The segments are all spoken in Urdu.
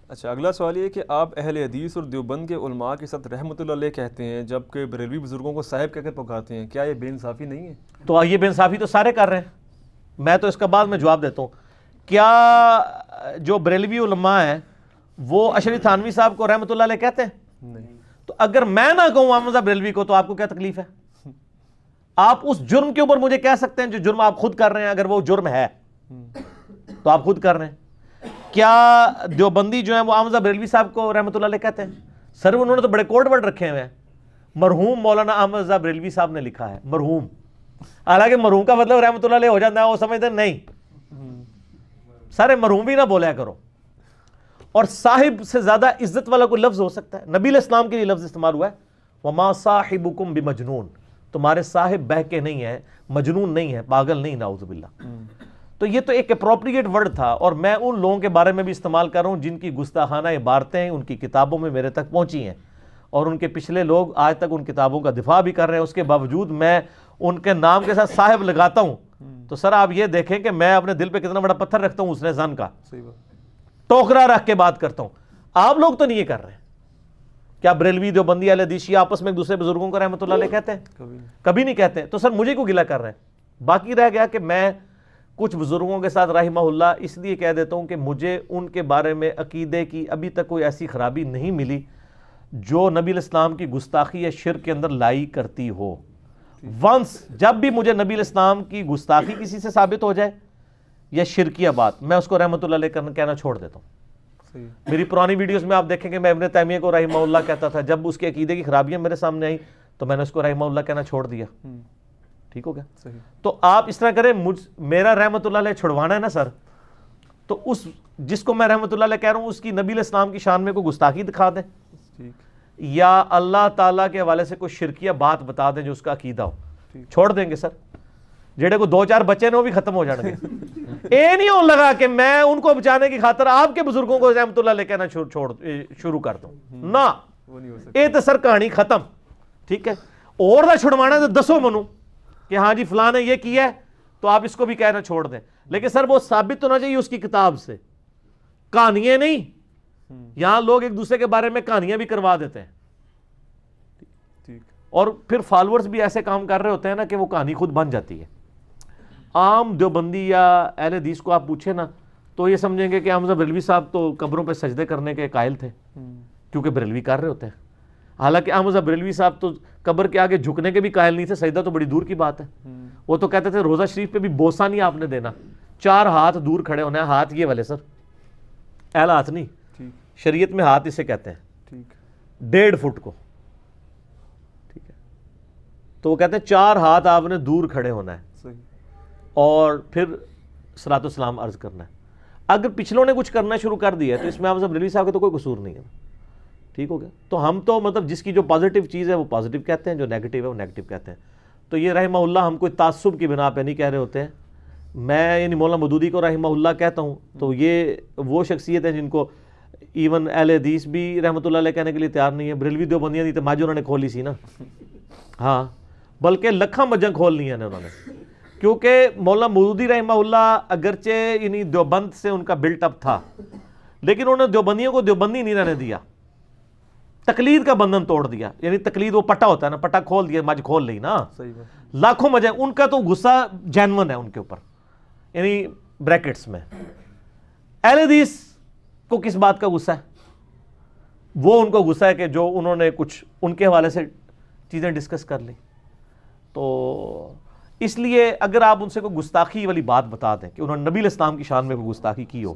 اچھا، اگلا سوال یہ ہے کہ آپ اہل حدیث اور دیوبند کے علماء کے ساتھ رحمۃ اللہ علیہ کہتے ہیں جبکہ بریلوی بزرگوں کو صاحب کہہ کر پکارتے ہیں، کیا یہ بے انصافی نہیں ہے؟ تو یہ بے انصافی تو سارے کر رہے ہیں، میں تو اس کا بعد میں جواب دیتا ہوں. کیا جو بریلوی علماء ہیں وہ اشرف تھانوی صاحب کو رحمۃ اللہ علیہ کہتے ہیں؟ نہیں. تو اگر میں نہ کہوں احمد بریلوی کو تو آپ کو کیا تکلیف ہے؟ آپ اس جرم کے اوپر مجھے کہہ سکتے ہیں جو جرم آپ خود کر رہے ہیں، اگر وہ جرم ہے تو آپ خود کر رہے ہیں. کیا دیوبندی جو ہیں وہ احمد بریلوی صاحب کو رحمۃ اللہ علیہ کہتے ہیں؟ سر انہوں نے تو بڑے کوڈ ورڈ رکھے ہوئے ہیں. مرحوم مولانا احمد بریلوی صاحب نے لکھا ہے مرحوم، حالانکہ مرحوم کا مطلب رحمۃ اللہ علیہ ہو جاتا ہے، وہ سمجھتے ہیں نہیں، سارے مرحوم بھی نہ بولیا کرو. اور صاحب سے زیادہ عزت والا کوئی لفظ ہو سکتا ہے؟ نبی علیہ السلام کے لیے لفظ استعمال ہوا ہے وما صاحبکم بمجنون، تمہارے صاحب بہکے نہیں ہیں، مجنون نہیں ہے، پاگل نہیں، نعوذ باللہ. تو یہ تو ایک اپروپریٹ ورڈ تھا، اور میں ان لوگوں کے بارے میں بھی استعمال کر رہا ہوں جن کی گستاخانہ عبارتیں ان کی کتابوں میں میرے تک پہنچی ہیں، اور ان کے پچھلے لوگ آج تک ان کتابوں کا دفاع بھی کر رہے ہیں. اس کے باوجود میں ان کے نام کے ساتھ صاحب لگاتا ہوں. تو سر آپ یہ دیکھیں کہ میں اپنے دل پہ کتنا بڑا پتھر رکھتا ہوں، اس نے زن کا ٹوکرا رکھ کے بات کرتا ہوں. آپ لوگ تو نہیں یہ کر رہے ہیں. کیا بریلوی دیوبندی اہل حدیث شیعہ آپس میں ایک دوسرے بزرگوں کو رحمۃ اللہ علیہ کہتے ہیں؟ کبھی نہیں کہتے ہیں. تو سر مجھے کو گلا کر رہے ہیں؟ باقی رہ گیا کہ میں کچھ بزرگوں کے ساتھ رحمہ اللہ اس لیے کہہ دیتا ہوں کہ مجھے ان کے بارے میں عقیدے کی ابھی تک کوئی ایسی خرابی نہیں ملی جو نبی علیہ السلام کی گستاخی یا شرک کے اندر لائی کرتی ہو. ونس جب بھی مجھے نبی علیہ السلام کی گستاخی کسی سے ثابت ہو جائے یا شرکیہ بات، میں اس کو رحمۃ اللہ علیہ کہنا چھوڑ دیتا ہوں. میری پرانی ویڈیوز میں آپ دیکھیں کہ میں ابن تیمیہ کو رحمہ اللہ کہتا تھا، جب اس کے عقیدے کی خرابیاں میرے سامنے آئیں تو میں نے اس کو رحمہ اللہ کہنا چھوڑ دیا. ٹھیک ہو گیا؟ تو آپ اس طرح کریں، میرا رحمۃ اللہ علیہ چھڑوانا ہے نا سر، تو اس جس کو میں رحمۃ اللہ علیہ کہہ رہا ہوں اس کی نبی علیہ السلام کی شان میں کوئی گستاخی دکھا دیں یا اللہ تعالیٰ کے حوالے سے کوئی شرکیہ بات بتا دیں جو اس کا عقیدہ ہو، چھوڑ دیں گے سر. جڑے کو 2-4 بچے نے وہ بھی ختم ہو جائیں گے. اے نہیں ہونے لگا کہ میں ان کو بچانے کی خاطر آپ کے بزرگوں کو رحمۃ اللہ علیہ کہنا شروع کر دوں نا. اے تو سر کہانی ختم. ٹھیک ہے، اور نہ چھڑوانا تو دسو منو کہ ہاں جی فلاں نے یہ کیا ہے تو آپ اس کو بھی کہنا چھوڑ دیں. لیکن سر وہ ثابت ہونا چاہیے اس کی کتاب سے، کہانیاں نہیں. یہاں لوگ ایک دوسرے کے بارے میں کہانیاں بھی کروا دیتے ہیں، اور پھر فالورز بھی ایسے کام کر رہے ہوتے ہیں نا کہ وہ کہانی خود بن جاتی ہے. عام دیوبندی یا اہل حدیث کو آپ پوچھیں نا تو یہ سمجھیں گے کہ احمد بریلوی صاحب تو قبروں پہ سجدے کرنے کے قائل تھے کیونکہ بریلوی کر رہے ہوتے ہیں. حالانکہ احمد بریلوی صاحب تو قبر کے آگے جھکنے کے بھی قائل نہیں تھے، سجدہ تو بڑی دور کی بات ہے. وہ تو کہتے تھے روزہ شریف پہ بھی بوسہ نہیں آپ نے دینا، 4 ہاتھ دور کھڑے ہونا ہے. ہاتھ یہ والے سر، اہل ہاتھ نہیں، شریعت میں ہاتھ اسے کہتے ہیں 1.5 فٹ کو. ٹھیک ہے، تو وہ کہتے ہیں 4 ہاتھ آپ نے دور کھڑے ہونا ہے اور پھر صلاۃ والسلام عرض کرنا ہے. اگر پچھلوں نے کچھ کرنا شروع کر دیا ہے تو اس میں احمد بریلوی صاحب کا تو کوئی قصور نہیں ہے. ٹھیک ہو گیا؟ تو ہم تو مطلب جس کی جو پازیٹیو چیز ہے وہ پازیٹیو کہتے ہیں، جو نیگیٹیو ہے وہ نیگیٹیو کہتے ہیں. تو یہ رحمہ اللہ ہم کوئی تعصب کی بنا پہ نہیں کہہ رہے ہوتے ہیں. میں یعنی مولانا مودودی کو رحمہ اللہ کہتا ہوں تو یہ وہ شخصیت ہیں جن کو ایون اہل حدیث بھی رحمۃ اللہ علیہ کہنے کے لیے تیار نہیں ہے. بریلوی دیوبندیاں دی تو ماج انہوں نے کھولی سی نا، ہاں، بلکہ لکھاں مجھیں کھول لی ہیں انہوں نے. کیونکہ مولانا مودودی رحمہ اللہ اگرچہ یعنی دیوبند سے ان کا بلٹ اپ تھا، لیکن انہوں نے دیوبندیوں کو دیوبندی نہیں رہنے دیا، تقلید کا بندھن توڑ دیا. یعنی تقلید وہ پٹا ہوتا ہے نا، پٹا کھول دیا، مجھ کھول لی نا. لاکھوں مجھے ان کا تو غصہ جینون ہے ان کے اوپر، یعنی بریکٹس میں. اہل حدیث کو کس بات کا غصہ ہے؟ وہ ان کو غصہ ہے کہ جو انہوں نے کچھ ان کے حوالے سے چیزیں ڈسکس کر لی. تو اس لیے اگر آپ ان سے کوئی گستاخی والی بات بتا دیں کہ انہوں نے نبی علیہ السلام کی شان میں کوئی گستاخی کی ہو،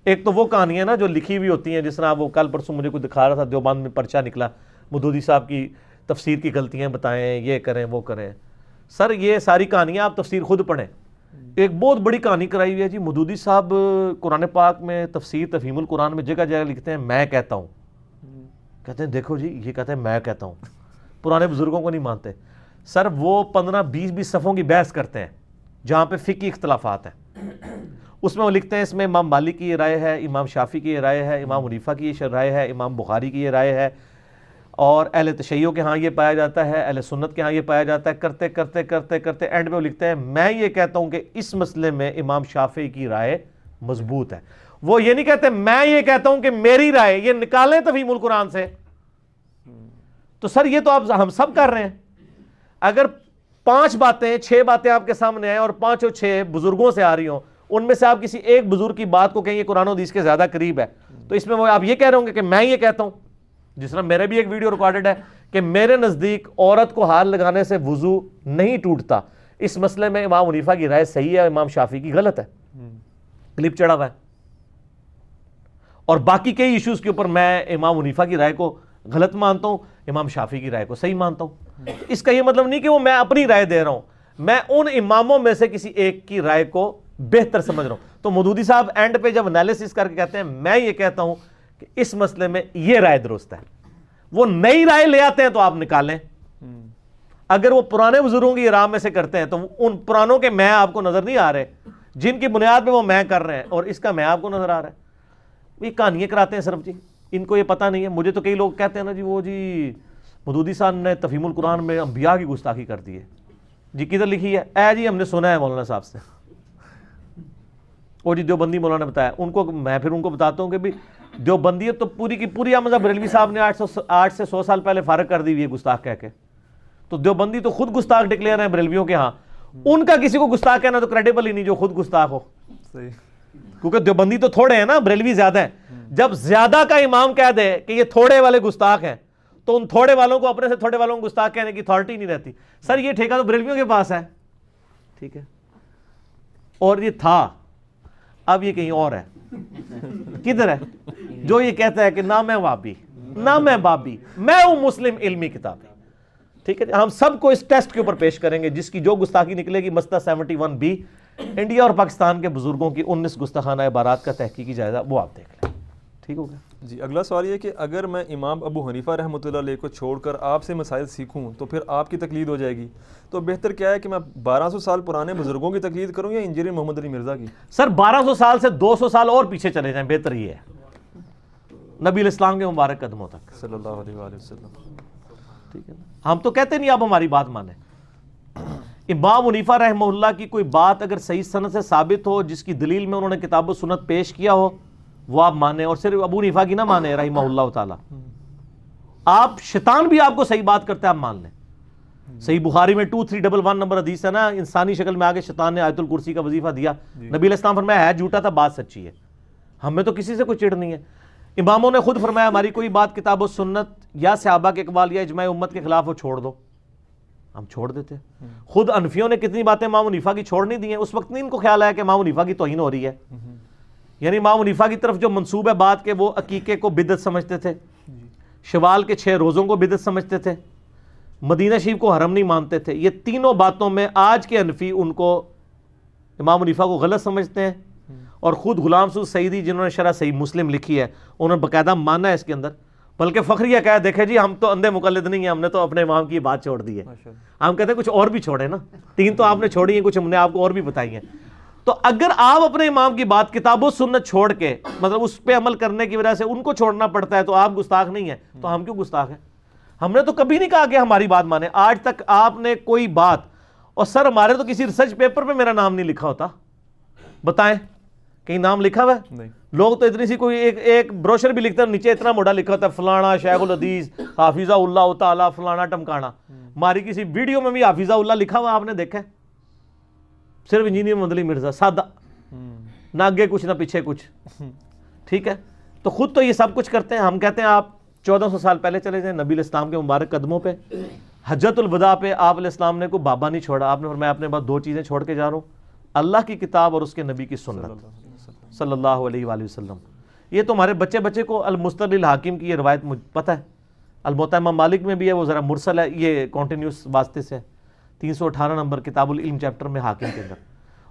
ایک تو وہ کہانیاں نا جو لکھی ہوئی ہوتی ہیں، جس طرح وہ کل پرسوں مجھے کوئی دکھا رہا تھا دیوبند میں پرچہ نکلا، مودودی صاحب کی تفسیر کی غلطیاں بتائیں، یہ کریں وہ کریں. سر یہ ساری کہانیاں آپ تفسیر خود پڑھیں. ایک بہت بڑی کہانی کرائی ہوئی ہے جی، مودودی صاحب قرآن پاک میں تفسیر تفہیم القرآن میں جگہ جگہ لکھتے ہیں میں کہتا ہوں. کہتے ہیں دیکھو جی یہ کہتے ہیں میں کہتا ہوں، پرانے بزرگوں کو نہیں مانتے. سر وہ 15-20 صفحوں کی بحث کرتے ہیں جہاں پہ فقہی اختلافات ہیں. اس میں وہ لکھتے ہیں اس میں امام مالک کی یہ رائے ہے، امام شافعی کی یہ رائے ہے، امام حنیفہ کی یہ رائے ہے، امام بخاری کی یہ رائے ہے، اور اہل تشیع کے ہاں یہ پایا جاتا ہے، اہل سنت کے ہاں یہ پایا جاتا ہے. کرتے کرتے کرتے کرتے اینڈ میں وہ لکھتے ہیں میں یہ کہتا ہوں کہ اس مسئلے میں امام شافعی کی رائے مضبوط ہے. وہ یہ نہیں کہتے میں یہ کہتا ہوں کہ میری رائے, یہ نکالیں تفہیم القرآن سے. تو سر یہ تو آپ ہم سب کر رہے ہیں. اگر 5 باتیں 6 باتیں آپ کے سامنے آئیں اور 5 اور 6 بزرگوں سے آ رہی ہوں, ان میں سے آپ کسی ایک بزرگ کی بات کو کہیں یہ قرآن و حدیث کے زیادہ قریب ہے, تو اس میں وہ آپ یہ کہہ رہے ہوں گے کہ میں یہ کہتا ہوں. جس طرح میرے بھی ایک ویڈیو ریکارڈڈ ہے کہ میرے نزدیک عورت کو ہاتھ لگانے سے وضو نہیں ٹوٹتا, اس مسئلے میں امام حنیفہ کی رائے صحیح ہے, امام شافعی کی غلط ہے. کلپ چڑھا ہوا ہے. اور باقی کئی ایشوز کے اوپر میں امام حنیفہ کی رائے کو غلط مانتا ہوں, امام شافعی کی رائے کو صحیح مانتا ہوں. اس کا یہ مطلب نہیں کہ وہ میں اپنی رائے دے رہا ہوں, میں ان اماموں میں سے کسی ایک کی رائے کو بہتر سمجھ رہا ہوں. تو مودودی صاحب اینڈ پہ جب انالیسس کر کے کہتے ہیں میں یہ کہتا ہوں کہ اس مسئلے میں یہ رائے درست ہے, وہ نئی رائے لے آتے ہیں تو آپ نکالیں. اگر وہ پرانے بزرگوں کی راہ میں سے کرتے ہیں تو ان پرانوں کے میں آپ کو نظر نہیں آ رہے, جن کی بنیاد پہ وہ میں کر رہے ہیں, اور اس کا میں آپ کو نظر آ رہا ہے. یہ کہانیاں کراتے ہیں صرف جی, ان کو یہ پتہ نہیں ہے. مجھے تو کئی لوگ کہتے ہیں نا جی وہ جی مودودی صاحب نے تفہیم القرآن میں انبیاء کی گستاخی کر دی ہے. جی کدھر لکھی ہے؟ اے جی ہم نے سنا ہے مولانا صاحب سے. وہ جی دیوبندی مولانا نے بتایا. ان کو میں پھر ان کو بتاتا ہوں کہ بھی دیوبندیت تو پوری کی پوری احمد بریلوی صاحب نے 8 سے 100 سال پہلے فارغ کر دی ہوئی ہے گستاخ کہہ کے. تو دیوبندی تو خود گستاخ ڈکلیئر ہیں بریلویوں کے ہاں. ان کا کسی کو گستاخ کہنا تو کریڈیبل ہی نہیں جو خود گستاخ ہو. صحیح. کیونکہ دیوبندی تو تھوڑے ہیں نا, بریلوی زیادہ ہیں. جب زیادہ کا امام کہہ دے کہ یہ تھوڑے والے گستاخ ہیں تو ان تھوڑے والوں کو اپنے سے تھوڑے والوں کو گستاخ کہنے کی اتھارٹی نہیں رہتی. سر یہ ٹھیکہ تو بریلویوں کے پاس ہے, ٹھیک ہے, اور یہ تھا, اب یہ کہیں اور ہے. کدھر ہے جو یہ کہتا ہے کہ نہ میں وابی نہ میں بابی, میں ہوں مسلم علمی کتابی. ٹھیک ہے, ہم سب کو اس ٹیسٹ کے اوپر پیش کریں گے, جس کی جو گستاخی نکلے گی مسئلہ 71B انڈیا اور پاکستان کے بزرگوں کی 19 گستاخانہ عبارات کا تحقیقی جائزہ, وہ آپ دیکھ لیں. ٹھیک ہو گیا جی. اگلا سوال یہ کہ اگر میں امام ابو حنیفہ رحمۃ اللہ علیہ کو چھوڑ کر آپ سے مسائل سیکھوں تو پھر آپ کی تقلید ہو جائے گی, تو بہتر کیا ہے کہ میں 1200 سال پرانے بزرگوں کی تقلید کروں یا انجینئر محمد علی مرزا کی؟ سر 1200 سال سے 200 سال اور پیچھے چلے جائیں, بہتر یہ ہے نبی الاسلام کے مبارک قدموں تک صلی اللہ علیہ وآلہ وسلم. ٹھیک ہے نا, ہم تو کہتے نہیں آپ ہماری بات مانیں. امام حنیفہ رحمہ اللہ کی کوئی بات اگر صحیح سند سے ثابت ہو, جس کی دلیل میں انہوں نے کتاب و سنت پیش کیا ہو, وہ آپ مانیں, اور صرف ابو حنیفہ کی نہ مانیں رحمہ اللہ تعالی. آپ شیطان بھی آپ کو صحیح بات کرتے ہیں, آپ مان لیں. صحیح بخاری میں 2311 نمبر حدیث ہے نا, انسانی شکل میں آگے شیطان نے آیت الکرسی کا وظیفہ دیا, نبی علیہ السلام فرمایا ہے جھوٹا تھا, بات سچی ہے. ہمیں تو کسی سے کوئی چڑ نہیں ہے. اماموں نے خود فرمایا ہماری کوئی بات کتاب و سنت یا صحابہ کے اقوال یا اجماع امت کے خلاف ہو چھوڑ دو, ہم چھوڑ دیتے. خود حنفیوں نے کتنی باتیں امام حنیفہ کی چھوڑ نہیں دی ہیں, اس وقت نہیں ان کو خیال آیا کہ امام حنیفہ کی توہین ہو رہی ہے. یعنی امام حنیفہ کی طرف جو منسوب ہے بات کہ وہ عقیقے کو بدعت سمجھتے تھے, شوال کے 6 روزوں کو بدعت سمجھتے تھے, مدینہ شریف کو حرم نہیں مانتے تھے. یہ تینوں باتوں میں آج کے حنفی ان کو امام حنیفہ کو غلط سمجھتے ہیں, اور خود غلام سعود سعیدی جنہوں نے شرح صحیح مسلم لکھی ہے انہوں نے باقاعدہ مانا ہے اس کے اندر, بلکہ فخریہ کہا دیکھیں جی ہم تو اندھے مقلد نہیں ہیں, ہم نے تو اپنے امام کی بات چھوڑ دی ہے. ہم کہتے ہیں کچھ اور بھی چھوڑے نا, 3 تو آپ نے چھوڑی ہیں, کچھ ہم نے آپ کو اور بھی بتائی ہیں. تو اگر آپ اپنے امام کی بات کتاب و سنت چھوڑ کے مطلب اس پہ عمل کرنے کی وجہ سے ان کو چھوڑنا پڑتا ہے تو آپ گستاخ نہیں ہیں, تو ہم کیوں گستاخ ہیں؟ ہم نے تو کبھی نہیں کہا کہ ہماری بات مانیں. آج تک آپ نے کوئی بات, اور سر ہمارے تو کسی ریسرچ پیپر پہ میرا نام نہیں لکھا ہوتا, بتائیں کہیں نام لکھا ہوا ہے؟ نہیں. لوگ تو اتنی سی کوئی ایک بروشر بھی لکھتے ہیں, نیچے اتنا موٹا لکھا ہوتا ہے فلانا شیخ الحدیث حافظہ اللہ تعالیٰ فلانا ٹمکانا. ہماری کسی ویڈیو میں بھی حافظہ اللہ لکھا ہوا آپ نے دیکھا ہے؟ صرف انجینئر محمد علی مرزا, سادہ, نہ آگے کچھ نہ پیچھے کچھ. ٹھیک ہے, تو خود تو یہ سب کچھ کرتے ہیں. ہم کہتے ہیں آپ 1400 سال پہلے چلے جائیں نبی علیہ السلام کے مبارک قدموں پہ. حجۃ الوداع پہ آپ علیہ السلام نے کوئی بابا نہیں چھوڑا, آپ نے فرمایا اپنے پاس 2 چیزیں چھوڑ کے جا رہا ہوں, اللہ کی کتاب اور اس کے نبی کی سنت صلی اللہ علیہ وآلہ وسلم. یہ تو ہمارے بچے کو المستدل الحاکم کی یہ روایت پتہ ہے, الموطا امام مالک میں بھی ہے, وہ ذرا مرسل ہے, یہ کنٹینیوس واسطے سے 318 نمبر کتاب العلم چیپٹر میں حاکم کے اندر.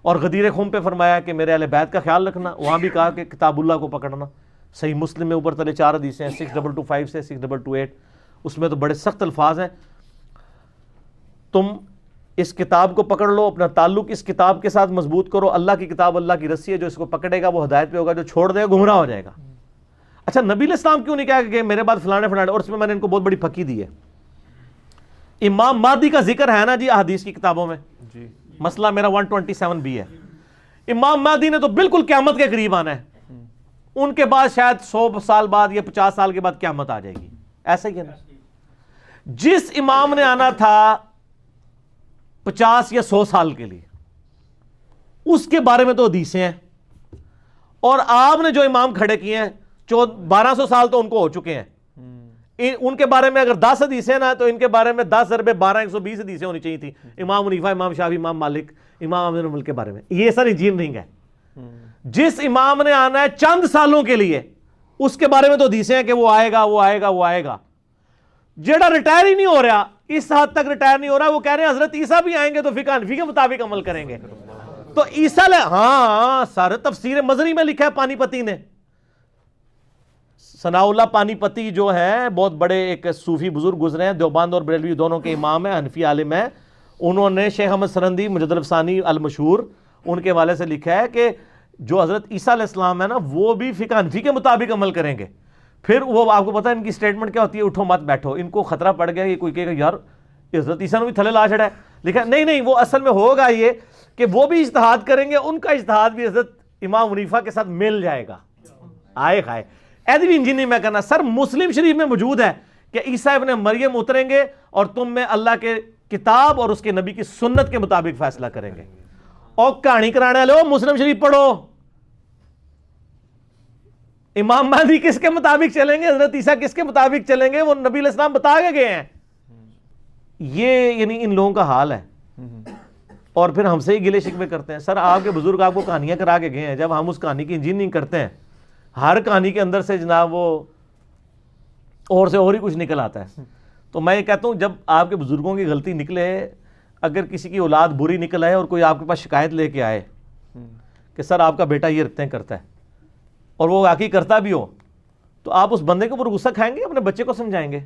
اور غدیر خم پہ فرمایا کہ میرے اہل بیت کا خیال رکھنا, وہاں بھی کہا کہ کتاب اللہ کو پکڑنا. صحیح مسلم میں اوپر تلے 4 حدیثیں ہیں, 6225 سے 6228, اس میں تو بڑے سخت الفاظ ہیں. تم اس کتاب کو پکڑ لو, اپنا تعلق اس کتاب کے ساتھ مضبوط کرو, اللہ کی کتاب اللہ کی رسی ہے, جو اس کو پکڑے گا وہ ہدایت پہ ہوگا, جو چھوڑ دے گا گمراہ ہو جائے گا. اچھا نبی علیہ السلام کیوں نہیں کہا کہ میرے بعد فلانے فلانے, اور اس میں نے ان کو بہت بڑی پھکی دی ہے. امام مہدی کا ذکر ہے نا جی احادیث کی کتابوں میں, مسئلہ میرا 127B ہے. امام مہدی نے تو بالکل قیامت کے قریب آنا ہے، ان کے بعد شاید 100 سال بعد یا 50 سال کے بعد قیامت آ جائے گی، ایسا ہی ہے نا. جس امام نے آنا تھا 50 یا 100 سال کے لیے، اس کے بارے میں تو حدیثیں ہیں، اور آپ نے جو امام کھڑے کیے ہیں 1200 سال تو ان کو ہو چکے ہیں، ان کے بارے میں اگر 10 حدیثیں نا تو ان کے بارے میں 10 ضرب 12 120 حدیثیں ہونی چاہیے تھی، امام حنیفہ، امام شافعی، امام مالک، امام احمد بن حنبل کے بارے میں. یہ سر انجینئرنگ ہے. جس امام نے آنا ہے چند سالوں کے لیے، اس کے بارے میں تو حدیثیں ہیں کہ وہ آئے گا، وہ آئے گا، وہ آئے گا. جیڑا ریٹائر ہی نہیں ہو رہا، اس حد تک ریٹائر نہیں ہو رہا، وہ کہہ رہے ہیں حضرت عیسیٰ بھی آئیں گے تو فقہ حنفی کے مطابق عمل کریں گے. تو عیسیٰ ہاں سر تفسیر مزری میں لکھا ہے پانی پتی نے، ثناء اللہ پانی پتی جو ہے بہت بڑے ایک صوفی بزرگ گزرے ہیں، دیوبند اور بریلوی دونوں کے امام ہیں، حنفی عالم ہیں. انہوں نے شیخ احمد سرندی مجد الافسانی المشہور، ان کے حوالے سے لکھا ہے کہ جو حضرت عیسیٰ علیہ السلام ہے نا وہ بھی فقہ حنفی کے مطابق عمل کریں گے. پھر وہ آپ کو پتا ہے ان کی سٹیٹمنٹ کیا ہوتی ہے، اٹھو مت بیٹھو. ان کو خطرہ پڑ گیا کہ کوئی کہے گا یار حضرت عیسیٰ نے بھی تھلے لا چھڑا ہے، لکھا نہیں وہ اصل میں ہوگا یہ کہ وہ بھی اجتہاد کریں گے، ان کا اجتہاد بھی حضرت امام حنیفہ کے ساتھ مل جائے گا. آئے خائے ایسی بھی انجینئرنگ میں کرنا. سر مسلم شریف میں موجود ہے کہ عیسیٰ ابن مریم اتریں گے اور تم میں اللہ کے کتاب اور اس کے نبی کی سنت کے مطابق فیصلہ کریں گے. اور کہانی کرانے والے ہو مسلم شریف پڑھو، امام مہدی کس کے مطابق چلیں گے، حضرت عیسیٰ کس کے مطابق چلیں گے، وہ نبی علیہ السلام بتا کے گئے ہیں. یہ یعنی ان لوگوں کا حال ہے، اور پھر ہم سے ہی گلے شکوے کرتے ہیں. سر آپ کے بزرگ آپ کو کہانیاں کرا کے گئے ہیں، جب ہم اس کہانی کی انجینئرنگ کرتے ہیں ہر کہانی کے اندر سے جناب وہ اور سے اور ہی کچھ نکل آتا ہے. تو میں یہ کہتا ہوں جب آپ کے بزرگوں کی غلطی نکلے، اگر کسی کی اولاد بری نکل آئے اور کوئی آپ کے پاس شکایت لے کے آئے کہ سر آپ کا بیٹا یہ رکھتے ہیں کرتا ہے، اور وہ واقعی کرتا بھی ہو، تو آپ اس بندے کے اوپر غصہ کھائیں گے، اپنے بچے کو سمجھائیں گے.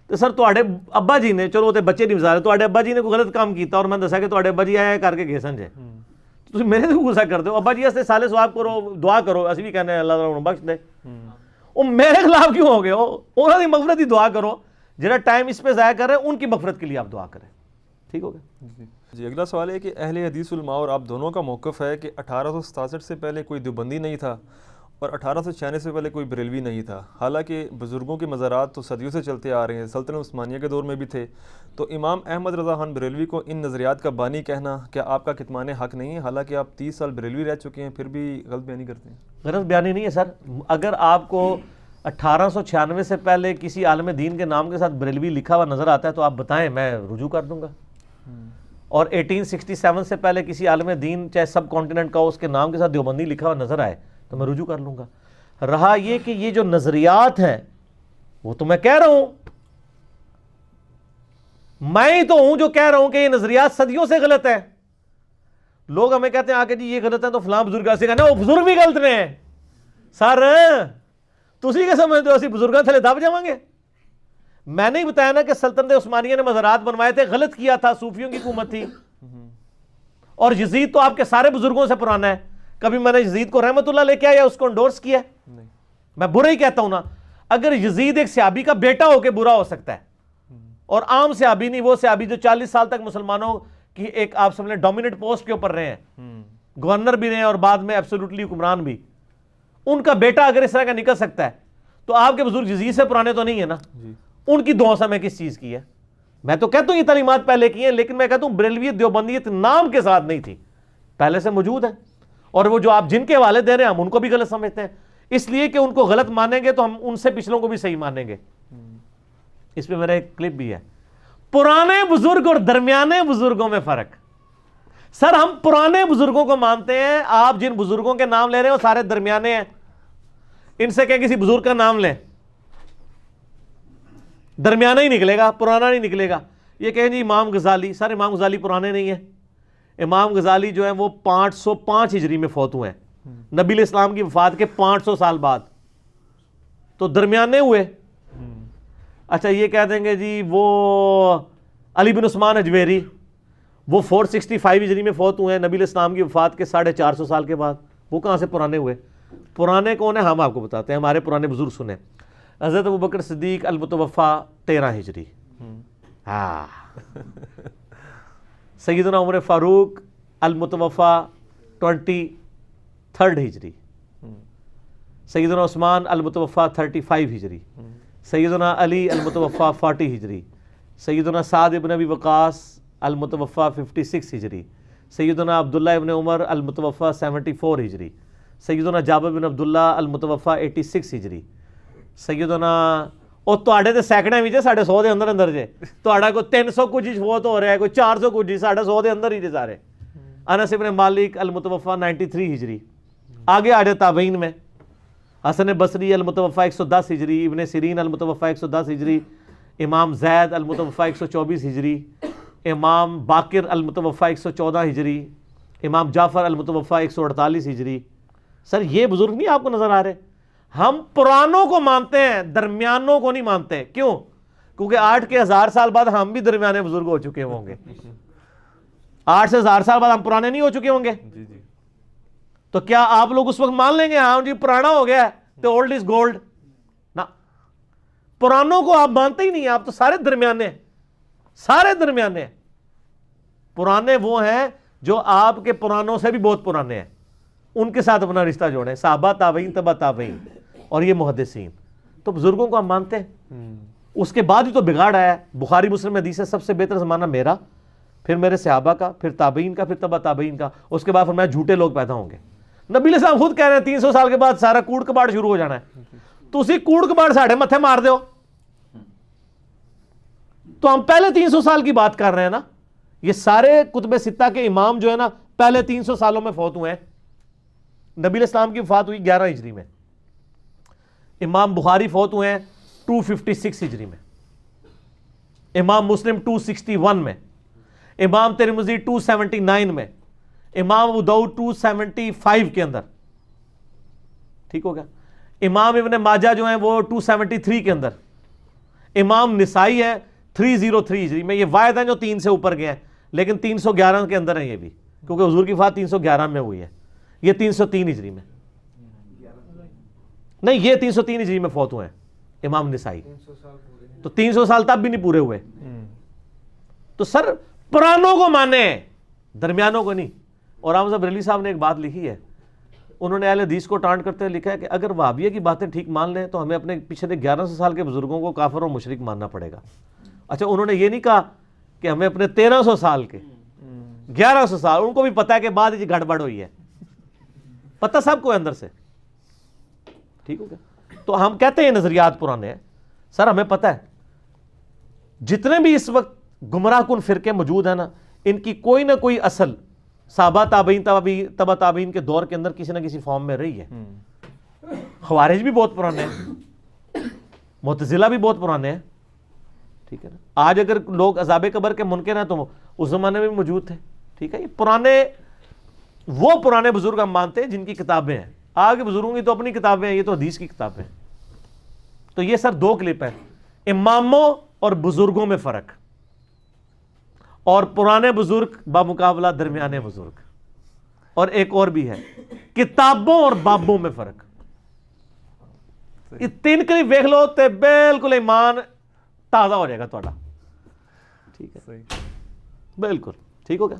تو سر تواڈے ابا جی نے، چلو تے بچے نہیں بزارے، تواڈے ابا جی نے کوئی غلط کام کیتا اور میں دسا کہ تواڈے ابا جی آیا کر کے گئے سمجھے، تو میرے سے غصہ کرتے ہو. ابا جی سے سالے ثواب کرو، دعا کرو، اسی بھی کہنے اللہ تعالیٰ انہوں بخش دے. وہ میرے خلاف کیوں ہو گئے ہو؟ انہوں نے مغفرت کی دعا کرو، جڑا ٹائم اس پہ ضائع کر رہے ہیں ان کی مغفرت کے لیے آپ دعا کریں. ٹھیک ہو گیا جی. اگلا سوال ہے کہ اہل حدیث علماء اور آپ دونوں کا موقف ہے کہ 1867 سے پہلے کوئی دیوبندی نہیں تھا اور 1896 سے پہلے کوئی بریلوی نہیں تھا، حالانکہ بزرگوں کے مزارات تو صدیوں سے چلتے آ رہے ہیں، سلطنت عثمانیہ کے دور میں بھی تھے. تو امام احمد رضا خان بریلوی کو ان نظریات کا بانی کہنا کیا آپ کا کتمان حق نہیں ہے، حالانکہ آپ 30 سال بریلوی رہ چکے ہیں پھر بھی غلط بیانی کرتے ہیں؟ غلط بیانی نہیں ہے سر. اگر آپ کو 1896 سے پہلے کسی عالم دین کے نام کے ساتھ بریلوی لکھا ہوا نظر آتا ہے تو آپ بتائیں، میں رجوع کر دوں گا. اور 1867 سے پہلے کسی عالم دین چاہے سب کانٹیننٹ کا اس کے نام کے ساتھ دیوبندی لکھا ہوا نظر آئے تو میں رجوع کر لوں گا. رہا یہ کہ یہ جو نظریات ہیں وہ تو میں کہہ رہا ہوں، میں ہی تو ہوں جو کہہ رہا ہوں کہ یہ نظریات صدیوں سے غلط ہیں. لوگ ہمیں کہتے ہیں آ کے جی یہ غلط ہے تو فلاں بزرگ ایسے کہنا، وہ بزرگ بھی غلط رہے ہیں. سر تسی کے سمجھتے ہو اسی بزرگاں تھلے دب جاؤں گے؟ میں نے ہی بتایا نا کہ سلطنت عثمانیہ نے مزارات بنوائے تھے، غلط کیا تھا، صوفیوں کی حکومت تھی. اور یزید تو آپ کے سارے بزرگوں سے پرانا ہے. کبھی میں نے یزید کو رحمت اللہ لے کے آیا یا اس کو انڈورس کیا؟ میں برا ہی کہتا ہوں نا. اگر یزید ایک صحابی کا بیٹا ہو کے برا ہو سکتا ہے، اور عام صحابی نہیں، وہ صحابی جو 40 سال تک مسلمانوں کی ایک آپ سمجھ لیں ڈومیننٹ پوسٹ کے اوپر رہے ہیں، گورنر بھی رہے ہیں اور بعد میں ایبسولوٹلی حکمران بھی، ان کا بیٹا اگر اس طرح کا نکل سکتا ہے تو آپ کے بزرگ یزید سے پرانے تو نہیں ہے نا. ان کی دعا میں کس چیز کی ہے؟ میں تو کہتا ہوں یہ تعلیمات پہلے کی ہیں، لیکن میں کہتا ہوں بریلویت دیوبندیت نام کے ساتھ نہیں تھی، پہلے سے موجود ہے. اور وہ جو آپ جن کے حوالے دے رہے ہیں ہم ان کو بھی غلط سمجھتے ہیں، اس لیے کہ ان کو غلط مانیں گے تو ہم ان سے پچھلوں کو بھی صحیح مانیں گے. اس میں میرا ایک کلپ بھی ہے، پرانے بزرگ اور درمیانے بزرگوں میں فرق. سر ہم پرانے بزرگوں کو مانتے ہیں، آپ جن بزرگوں کے نام لے رہے ہیں وہ سارے درمیانے ہیں. ان سے کہ کسی بزرگ کا نام لیں، درمیانہ ہی نکلے گا، پرانا نہیں نکلے گا. یہ کہیں جی امام غزالی، سر امام غزالی پرانے نہیں ہیں. امام غزالی جو ہیں وہ 505 ہجری میں فوت ہوئے ہیں، نبی علیہ السلام کی وفات کے 500 سال بعد، تو درمیانے ہوئے. اچھا یہ کہہ دیں گے جی وہ علی بن عثمان اجویری وہ 465 ہجری میں فوت ہوئے ہیں، نبی علیہ السلام کی وفات کے 450 سال کے بعد. وہ کہاں سے پرانے ہوئے؟ پرانے کون ہیں ہم آپ کو بتاتے ہیں، ہمارے پرانے بزرگ سنیں. حضرت ابوبکر صدیق المتوفا 13 ہجری، ہاں. سیدنا عمر فاروق المتوفا 23 ہجری، سیدنا عثمان المتوفا 35 ہجری، سیدنا علی المتوفا 40 ہجری، سیدنا سعد ابن ابی وقاص المتوفا 56 ہجری، سیدنا عبداللہ ابن عمر المتوفا 74 ہجری، سیدنا جابر بن عبداللہ المتوفا 86 ہجری، سیدنا اور تواڈے تے سیکڑے وچ 150 دے اندر جے، تواڈا کوئی 300 کچھ فوت ہو رہا ہے، کوئی 400 کچھ 150 دے اندر ہی جے سارے۔ انس ابن مالک المتوفا 93 ہجری، آگے آ جائے تابعین میں، حسن بصری المتوفا 110 ہجری، ابن سیرین المتوفا 110 ہجری، امام زید المتوفا 124 ہجری، امام باقر المتوفا 114 ہجری، امام جعفر المتوفا 148 ہجری۔ سر یہ بزرگ نہیں آپ کو نظر آ رہے؟ ہم پرانوں کو مانتے ہیں، درمیانوں کو نہیں مانتے۔ کیوں؟ کیونکہ 8 کے 1000 سال بعد ہم بھی درمیانے بزرگ ہو چکے ہوں گے۔ 8 سے 1000 سال بعد ہم پرانے نہیں ہو چکے ہوں گے؟ جی جی۔ تو کیا آپ لوگ اس وقت مان لیں گے ہاں جی پرانا ہو گیا ہے تو اولڈ از گولڈ؟ نہ، پرانوں کو آپ مانتے ہی نہیں، آپ تو سارے درمیانے ہیں، سارے درمیانے ہیں۔ پرانے وہ ہیں جو آپ کے پرانوں سے بھی بہت پرانے ہیں، ان کے ساتھ اپنا رشتہ جوڑیں، صحابہ، تابعین، تبع تابعین اور یہ محدثین۔ تو بزرگوں کو ہم مانتے ہیں۔ اس کے بعد ہی تو بگاڑ آیا ہے۔ بخاری مسلم میں حدیث ہے سب سے بہتر زمانہ میرا، پھر میرے صحابہ کا، پھر تابعین کا، پھر تبع تابعین کا، اس کے بعد فرمایا جھوٹے لوگ پیدا ہوں گے۔ نبی علیہ السلام خود کہہ رہے ہیں 300 سال کے بعد سارا کوڑ کباڑ شروع ہو جانا ہے۔ تو اسی کوڑ کباڑ ساڑھے متھے مار دیو۔ تو ہم پہلے 300 سال کی بات کر رہے ہیں نا۔ یہ سارے کتب ستہ کے امام جو ہے نا پہلے 300 سالوں میں فوت ہوئے ہیں۔ نبی علیہ السلام کی وفات ہوئی 11 ہجری میں، امام بخاری فوت ہوئے ہیں 256 ہجری میں، امام مسلم 261 میں، امام ترمذی 279 میں، امام ابو داؤد 275 کے اندر، ٹھیک ہو گیا۔ امام ابن ماجہ جو ہیں وہ 273 کے اندر، امام نسائی ہے 303 ہجری میں۔ یہ واحد ہیں جو 3 سے اوپر گئے ہیں، لیکن 311 کے اندر ہیں یہ بھی، کیونکہ حضور کی وفات 311 میں ہوئی ہے۔ یہ 303 ہجری میں نہیں، یہ 303 ہجری میں فوت ہوئے ہیں امام نسائی۔ تو 300 سال تب بھی نہیں پورے ہوئے۔ تو سر پرانوں کو مانے، درمیانوں کو نہیں۔ اور احمد صاحب بریلوی صاحب نے ایک بات لکھی ہے، انہوں نے اہل حدیث کو ٹانٹ کرتے ہوئے لکھا ہے کہ اگر وہابیہ کی باتیں ٹھیک مان لیں تو ہمیں اپنے پچھلے 1100 سال کے بزرگوں کو کافر اور مشرک ماننا پڑے گا۔ اچھا، انہوں نے یہ نہیں کہا کہ ہمیں اپنے 1300 سال کے، 1100 سال، ان کو بھی پتا ہے کہ بعد یہ گڑبڑ ہوئی ہے، پتہ سب کو ہے اندر سے، ٹھیک ہو گیا۔ تو ہم کہتے ہیں نظریات پرانے ہیں۔ سر ہمیں پتہ ہے جتنے بھی اس وقت گمراہ کن فرقے موجود ہیں نا، ان کی کوئی نہ کوئی اصل صحابہ، تابعین، تبع تابعین کے دور کے اندر کسی نہ کسی فارم میں رہی ہے۔ خوارج بھی بہت پرانے ہیں، معتزلہ بھی بہت پرانے ہیں، ٹھیک ہے نا۔ آج اگر لوگ عذاب قبر کے منکر ہیں تو اس زمانے میں بھی موجود تھے، ٹھیک ہے۔ یہ پرانے، وہ پرانے بزرگ ہم مانتے ہیں جن کی کتابیں ہیں۔ آگے بزرگوں کی تو اپنی کتابیں ہیں، یہ تو حدیث کی کتابیں ہیں۔ تو یہ سر 2 کلپ ہے، اماموں اور بزرگوں میں فرق، اور پرانے بزرگ بمقابلہ درمیانے بزرگ، اور ایک اور بھی ہے کتابوں اور بابوں میں فرق۔ یہ 3 کلپ دیکھ لو تو بالکل ایمان تازہ ہو جائے گا تھوڑا، ٹھیک ہے، بالکل ٹھیک ہو گیا۔